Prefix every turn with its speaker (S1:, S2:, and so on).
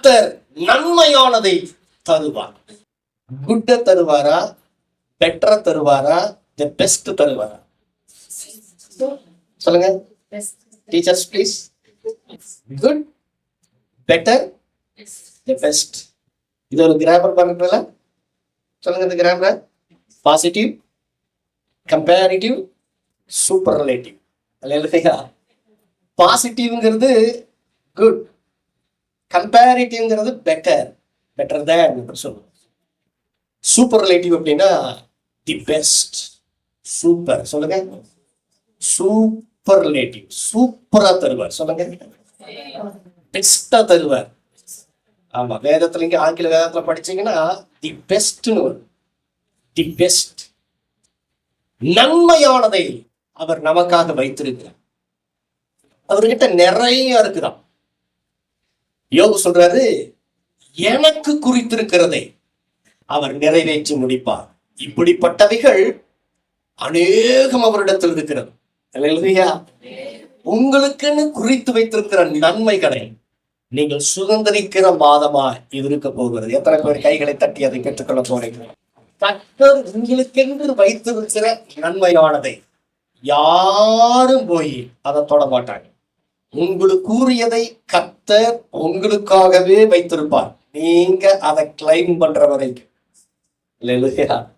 S1: கர்த்தர் நன்மையானதை தருவார். குட்ட தருவாரா, பெட்டர தருவாரா, தி பெஸ்ட் தருவாரா? சொல்லுங்க teachers please. Good, better, the best. இது ஒரு கிராமர் பண்ணுறல. சொல்லுங்க இந்த கிராமர். Positive, comparative, superlative. இல்லையா? பாசிட்டிவ்ங்கிறது குட், கம்பேரிட்டிவ்ங்கிறது பெட்டர், பெட்டர் தேன் சொல்லுவோம். சூப்பர்லேட்டிவ் அப்படின்னா தி பெஸ்ட், சூப்பர். சொல்லுங்க சூப்பர்லேட்டிவ். சூப்பரா தருவார். சொல்லுங்க பெஸ்டா தருவார். ஆமா, வேதத்துல இங்க ஆங்கில வேதத்துல படிச்சீங்கன்னா தி பெஸ்ட்னு வரும். The best. நன்மையானதை அவர் நமக்காக வைத்திருக்கிறார். அவர்கிட்ட நிறைய இருக்குதான். யோபு சொல்றாரு, எனக்கு குறித்திருக்கிறதை அவர் நிறைவேற்றி முடிப்பார். இப்படிப்பட்டவைகள் அநேகம் அவரிடத்தில் இருக்கிறது. அல்லேலூயா. உங்களுக்குன்னு குறித்து வைத்திருக்கிற நன்மைகளை நீங்கள் சுதந்திரிக்கிற மாதமா இது இருக்க போகிறது. எத்தனை பேர் கைகளை தட்டி அதை பெற்றுக்கொள்ள போறீங்க? கர்த்தர் உங்களுக்கென்று வைத்திருக்கிற நன்மையானதை யாரும் போய் அதை தொட மாட்டாங்க. உங்களுக்கு கூறியதை கர்த்தர் உங்களுக்காகவே வைத்திருப்பார். நீங்க அதை கிளைம் பண்ற வரைக்கும். இல்லையா?